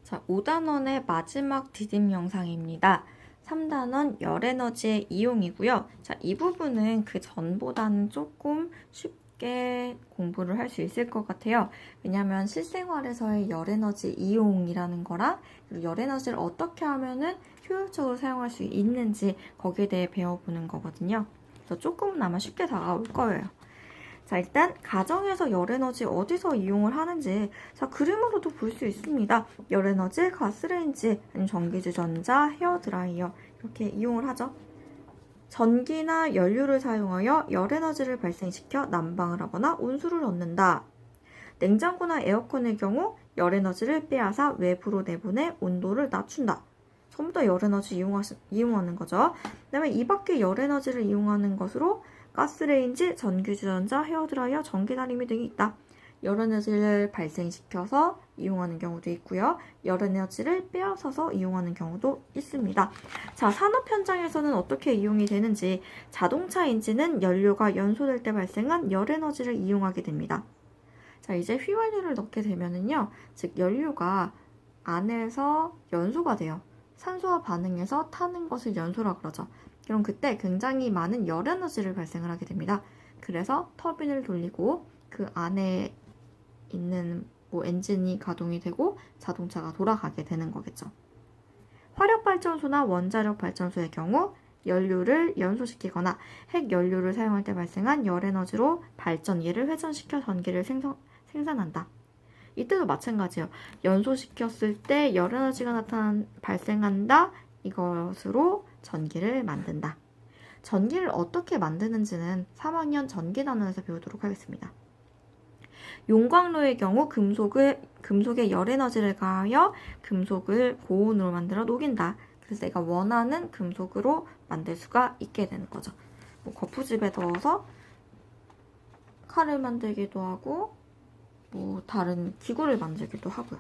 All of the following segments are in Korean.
자, 5단원의 마지막 디딤 영상입니다. 3단원 열에너지의 이용이고요. 자, 이 부분은 그 전보다는 조금 쉽게 공부를 할 수 있을 것 같아요. 왜냐하면 실생활에서의 열에너지 이용이라는 거랑 그리고 열에너지를 어떻게 하면은 효율적으로 사용할 수 있는지 거기에 대해 배워보는 거거든요. 그래서 조금은 아마 쉽게 다가올 거예요. 자, 일단 가정에서 열에너지 어디서 이용을 하는지 자, 그림으로도 볼 수 있습니다. 열에너지, 가스레인지, 아니면 전기주전자, 헤어드라이어 이렇게 이용을 하죠. 전기나 연료를 사용하여 열에너지를 발생시켜 난방을 하거나 온수를 얻는다. 냉장고나 에어컨의 경우 열에너지를 빼앗아 외부로 내보내 온도를 낮춘다. 전부 다 열에너지 이용하는 거죠. 그 다음에 이 밖에 열에너지를 이용하는 것으로 가스레인지, 전기주전자, 헤어드라이어, 전기다리미 등이 있다. 열에너지를 발생시켜서 이용하는 경우도 있고요. 열에너지를 빼앗아서 이용하는 경우도 있습니다. 자, 산업 현장에서는 어떻게 이용이 되는지 자동차 엔진은 연료가 연소될 때 발생한 열에너지를 이용하게 됩니다. 자, 이제 휘발유를 넣게 되면은요, 즉 연료가 안에서 연소가 돼요. 산소와 반응해서 타는 것을 연소라 그러죠. 그럼 그때 굉장히 많은 열에너지를 발생을 하게 됩니다. 그래서 터빈을 돌리고 그 안에 있는 엔진이 가동이 되고 자동차가 돌아가게 되는 거겠죠. 화력발전소나 원자력 발전소의 경우 연료를 연소시키거나 핵연료를 사용할 때 발생한 열에너지로 발전기를 회전시켜 전기를 생산한다. 이때도 마찬가지예요. 연소시켰을 때 열에너지가 발생한다. 이것으로 전기를 만든다. 전기를 어떻게 만드는지는 3학년 전기단원에서 배우도록 하겠습니다. 용광로의 경우 금속에 열에너지를 가하여 금속을 고온으로 만들어 녹인다. 그래서 내가 원하는 금속으로 만들 수가 있게 되는 거죠. 거푸집에 넣어서 칼을 만들기도 하고 다른 기구를 만들기도 하고요.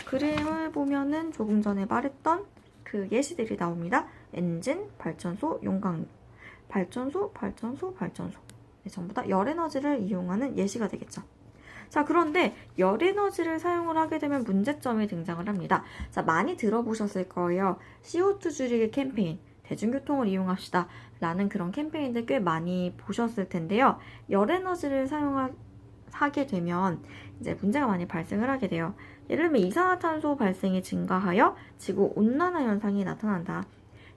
그림을 보면은 조금 전에 말했던 그 예시들이 나옵니다. 엔진, 발전소, 용광로, 발전소. 네, 전부 다 열에너지를 이용하는 예시가 되겠죠. 자, 그런데 열에너지를 사용을 하게 되면 문제점이 등장을 합니다. 자, 많이 들어보셨을 거예요. CO2 줄이기 캠페인, 대중교통을 이용합시다 라는 그런 캠페인들 꽤 많이 보셨을 텐데요. 열에너지를 사용하게 되면 이제 문제가 많이 발생을 하게 돼요. 예를 들면 이산화탄소 발생이 증가하여 지구 온난화 현상이 나타난다.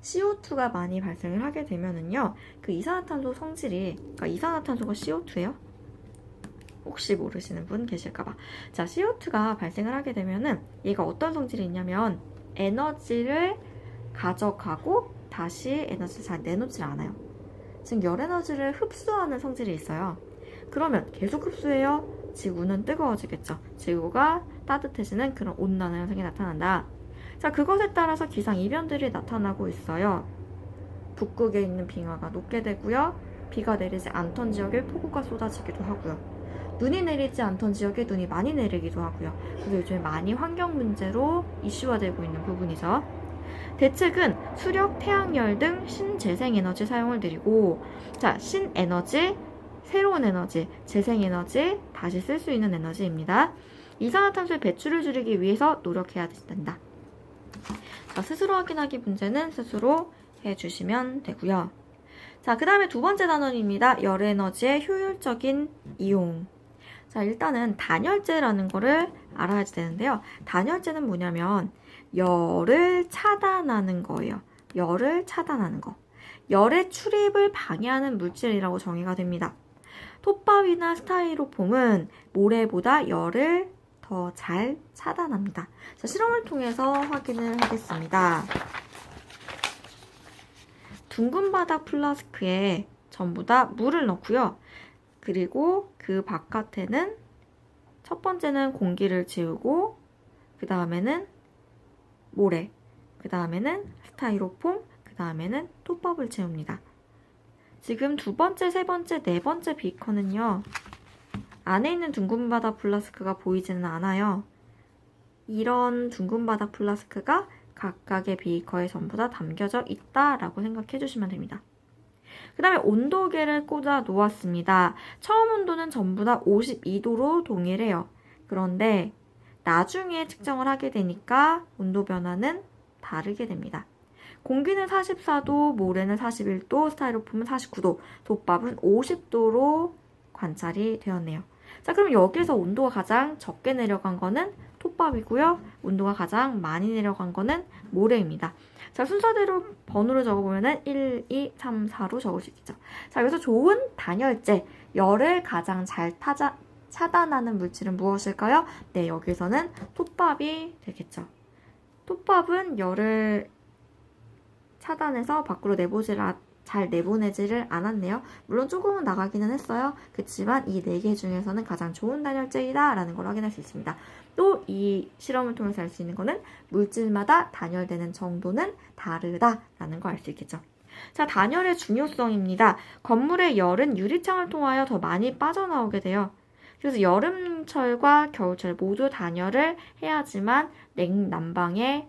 CO2가 많이 발생을 하게 되면은요, 그 이산화탄소 성질이, 그러니까 이산화탄소가 CO2예요? 혹시 모르시는 분 계실까봐. 자, CO2가 발생을 하게 되면은 얘가 어떤 성질이 있냐면 에너지를 가져가고 다시 에너지를 잘 내놓질 않아요. 즉 열에너지를 흡수하는 성질이 있어요. 그러면 계속 흡수해요. 지구는 뜨거워지겠죠. 지구가 따뜻해지는 그런 온난화 현상이 나타난다. 자, 그것에 따라서 기상이변들이 나타나고 있어요. 북극에 있는 빙하가 녹게 되고요. 비가 내리지 않던 지역에 폭우가 쏟아지기도 하고요. 눈이 내리지 않던 지역에 눈이 많이 내리기도 하고요. 그래서 요즘에 많이 환경 문제로 이슈화 되고 있는 부분이죠. 대책은 수력, 태양열 등 신재생에너지 사용을 늘리고, 자, 신에너지, 새로운 에너지, 재생에너지, 다시 쓸 수 있는 에너지입니다. 이산화탄소의 배출을 줄이기 위해서 노력해야 된다. 자, 스스로 확인하기 문제는 스스로 해주시면 되고요. 자, 그 다음에 두 번째 단원입니다. 열에너지의 효율적인 이용. 자, 일단은 단열재라는 거를 알아야 되는데요. 단열재는 뭐냐면 열을 차단하는 거예요. 열을 차단하는 거. 열의 출입을 방해하는 물질이라고 정의가 됩니다. 톱밥이나 스타이로폼은 모래보다 열을 더 잘 차단합니다. 자, 실험을 통해서 확인을 하겠습니다. 둥근 바닥 플라스크에 전부 다 물을 넣고요. 그리고 그 바깥에는 첫 번째는 공기를 지우고 그 다음에는 모래, 그 다음에는 스타이로폼, 그 다음에는 톱밥을 채웁니다. 지금 두 번째, 세 번째, 네 번째 비커는요. 안에 있는 둥근 바닥 플라스크가 보이지는 않아요. 이런 둥근 바닥 플라스크가 각각의 비커에 전부 다 담겨져 있다라고 생각해 주시면 됩니다. 그 다음에 온도계를 꽂아 놓았습니다. 처음 온도는 전부 다 52도로 동일해요. 그런데 나중에 측정을 하게 되니까 온도 변화는 다르게 됩니다. 공기는 44도, 모래는 41도, 스타이로폼은 49도, 솥밥은 50도로 관찰이 되었네요. 자, 그럼 여기서 온도가 가장 적게 내려간 거는 톱밥이고요. 온도가 가장 많이 내려간 거는 모래입니다. 자, 순서대로 번호를 적어보면은 1, 2, 3, 4로 적을 수 있겠죠. 자, 여기서 좋은 단열재, 열을 가장 잘 차단하는 물질은 무엇일까요? 네, 여기서는 톱밥이 되겠죠. 톱밥은 열을 차단해서 밖으로 잘 내보내지를 않았네요. 물론 조금은 나가기는 했어요. 그렇지만 이 4개 중에서는 가장 좋은 단열재이다 라는 걸 확인할 수 있습니다. 또 이 실험을 통해서 알 수 있는 거는 물질마다 단열되는 정도는 다르다라는 걸 알 수 있겠죠. 자, 단열의 중요성입니다. 건물의 열은 유리창을 통하여 더 많이 빠져나오게 돼요. 그래서 여름철과 겨울철 모두 단열을 해야지만 냉난방을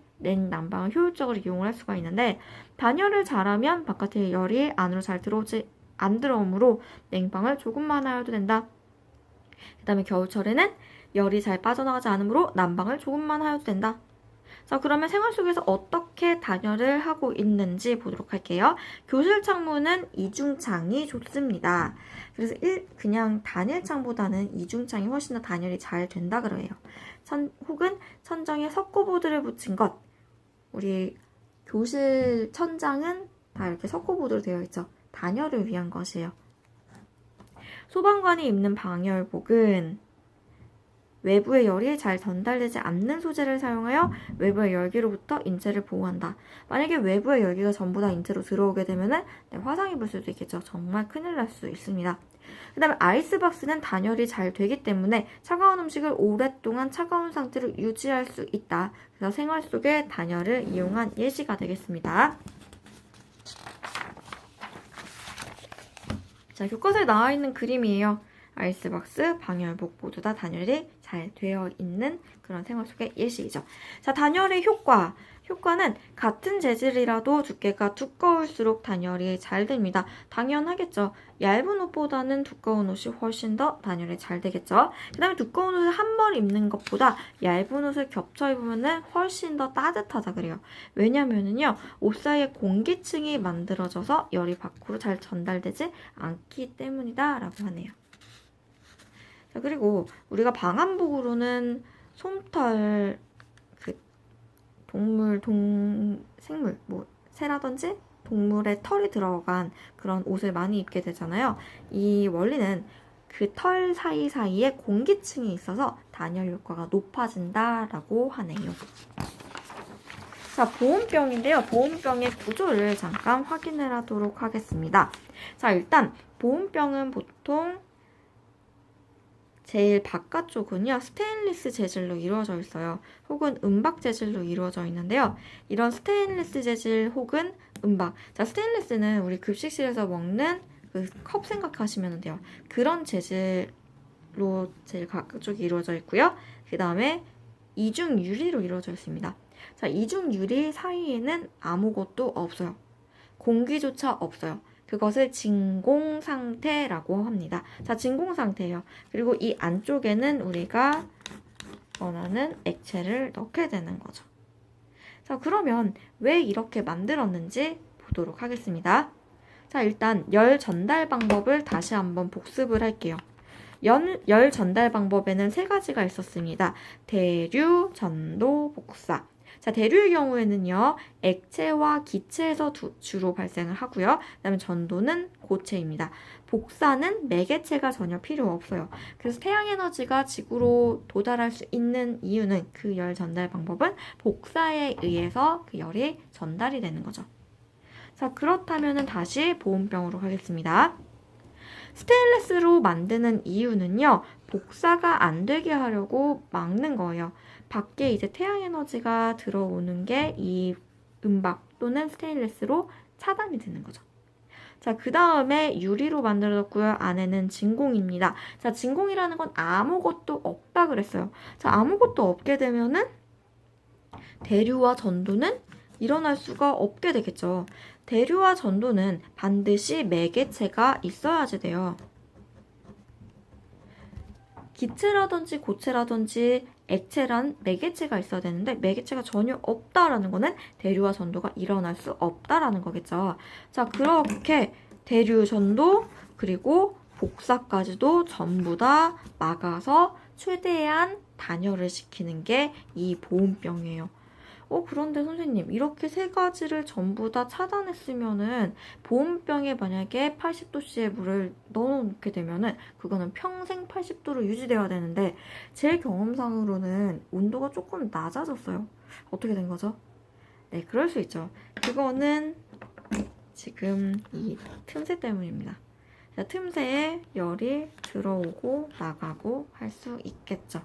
효율적으로 이용을 할 수가 있는데, 단열을 잘하면 바깥의 열이 안으로 잘 안 들어오므로 냉방을 조금만 하여도 된다. 그 다음에 겨울철에는 열이 잘 빠져나가지 않으므로 난방을 조금만 하여도 된다. 자, 그러면 생활 속에서 어떻게 단열을 하고 있는지 보도록 할게요. 교실 창문은 이중창이 좋습니다. 그래서 그냥 단일창보다는 이중창이 훨씬 더 단열이 잘 된다 그래요. 혹은 천정에 석고보드를 붙인 것. 우리 교실 천장은 다 이렇게 석고보드로 되어 있죠. 단열을 위한 것이에요. 소방관이 입는 방열복은 외부의 열이 잘 전달되지 않는 소재를 사용하여 외부의 열기로부터 인체를 보호한다. 만약에 외부의 열기가 전부 다 인체로 들어오게 되면 화상 입을 수도 있겠죠. 정말 큰일 날 수 있습니다. 그 다음에 아이스박스는 단열이 잘 되기 때문에 차가운 음식을 오랫동안 차가운 상태로 유지할 수 있다. 그래서 생활 속에 단열을 이용한 예시가 되겠습니다. 자, 교과서에 나와 있는 그림이에요. 아이스박스, 방열복 모두 다 단열이 잘 되어 있는 그런 생활 속의 예시이죠. 자, 단열의 효과. 효과는 같은 재질이라도 두께가 두꺼울수록 단열이 잘 됩니다. 당연하겠죠. 얇은 옷보다는 두꺼운 옷이 훨씬 더 단열이 잘 되겠죠. 그 다음에 두꺼운 옷을 한 벌 입는 것보다 얇은 옷을 겹쳐 입으면 훨씬 더 따뜻하다 그래요. 왜냐면은요, 옷 사이에 공기층이 만들어져서 열이 밖으로 잘 전달되지 않기 때문이다 라고 하네요. 자, 그리고 우리가 방한복으로는 솜털, 생물, 새라든지 동물의 털이 들어간 그런 옷을 많이 입게 되잖아요. 이 원리는 그 털 사이사이에 공기층이 있어서 단열 효과가 높아진다라고 하네요. 자, 보온병인데요. 보온병의 구조를 잠깐 확인을 하도록 하겠습니다. 자, 일단 보온병은 보통 제일 바깥쪽은요, 스테인리스 재질로 이루어져 있어요. 혹은 은박 재질로 이루어져 있는데요. 이런 스테인리스 재질 혹은 은박. 자, 스테인리스는 우리 급식실에서 먹는 그 컵 생각하시면 돼요. 그런 재질로 제일 바깥쪽이 이루어져 있고요. 그 다음에 이중 유리로 이루어져 있습니다. 자, 이중 유리 사이에는 아무것도 없어요. 공기조차 없어요. 그것을 진공 상태라고 합니다. 자, 진공 상태예요. 그리고 이 안쪽에는 우리가 원하는 액체를 넣게 되는 거죠. 자, 그러면 왜 이렇게 만들었는지 보도록 하겠습니다. 자, 일단 열 전달 방법을 다시 한번 복습을 할게요. 열 전달 방법에는 3가지가 있었습니다. 대류, 전도, 복사. 자, 대류의 경우에는요, 액체와 기체에서 주로 발생을 하고요. 그 다음에 전도는 고체입니다. 복사는 매개체가 전혀 필요 없어요. 그래서 태양 에너지가 지구로 도달할 수 있는 이유는 그 열 전달 방법은 복사에 의해서 그 열이 전달이 되는 거죠. 자, 그렇다면 다시 보온병으로 가겠습니다. 스테인리스로 만드는 이유는요, 복사가 안 되게 하려고 막는 거예요. 밖에 이제 태양 에너지가 들어오는 게 이 은박 또는 스테인리스로 차단이 되는 거죠. 자, 그 다음에 유리로 만들어졌고요. 안에는 진공입니다. 자, 진공이라는 건 아무것도 없다 그랬어요. 자, 아무것도 없게 되면은 대류와 전도는 일어날 수가 없게 되겠죠. 대류와 전도는 반드시 매개체가 있어야지 돼요. 기체라든지 고체라든지 액체란 매개체가 있어야 되는데 매개체가 전혀 없다라는 거는 대류와 전도가 일어날 수 없다라는 거겠죠. 자, 그렇게 대류, 전도, 그리고 복사까지도 전부 다 막아서 최대한 단열을 시키는 게 이 보온병이에요. 그런데 선생님, 이렇게 세 가지를 전부 다 차단했으면은 보온병에 만약에 80도씨의 물을 넣어놓게 되면은 그거는 평생 80도로 유지되어야 되는데 제 경험상으로는 온도가 조금 낮아졌어요. 어떻게 된 거죠? 네, 그럴 수 있죠. 그거는 지금 이 틈새 때문입니다. 틈새에 열이 들어오고 나가고 할 수 있겠죠.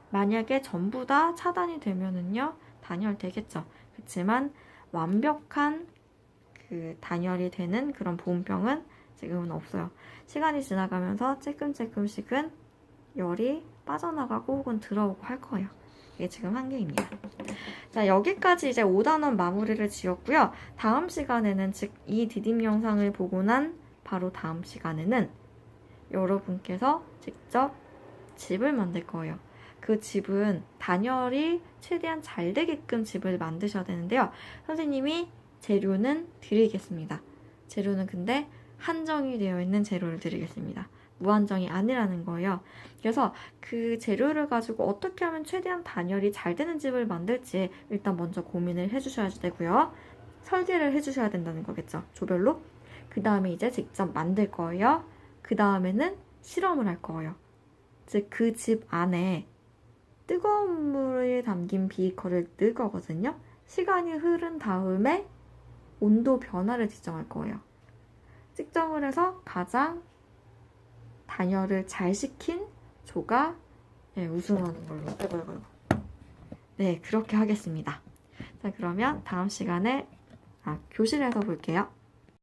만약에 전부 다 차단이 되면은요, 단열되겠죠. 그렇지만 완벽한 그 단열이 되는 그런 보온병은 지금은 없어요. 시간이 지나가면서 조금씩은 열이 빠져나가고 혹은 들어오고 할 거예요. 이게 지금 한계입니다. 자, 여기까지 이제 5단원 마무리를 지었고요. 다음 시간에는, 즉 이 디딤 영상을 보고 난 바로 다음 시간에는 여러분께서 직접 집을 만들 거예요. 그 집은 단열이 최대한 잘 되게끔 집을 만드셔야 되는데요. 선생님이 재료는 드리겠습니다. 재료는 근데 한정이 되어 있는 재료를 드리겠습니다. 무한정이 아니라는 거예요. 그래서 그 재료를 가지고 어떻게 하면 최대한 단열이 잘 되는 집을 만들지 일단 먼저 고민을 해주셔야 되고요. 설계를 해주셔야 된다는 거겠죠. 조별로. 그 다음에 이제 직접 만들 거예요. 그 다음에는 실험을 할 거예요. 즉 그 집 안에 뜨거운 물에 담긴 비커를 넣을 거거든요. 시간이 흐른 다음에 온도 변화를 측정할 거예요. 측정을 해서 가장 단열을 잘 시킨 조가 우승하는 걸로. 네, 그렇게 하겠습니다. 자, 그러면 다음 시간에 교실에서 볼게요.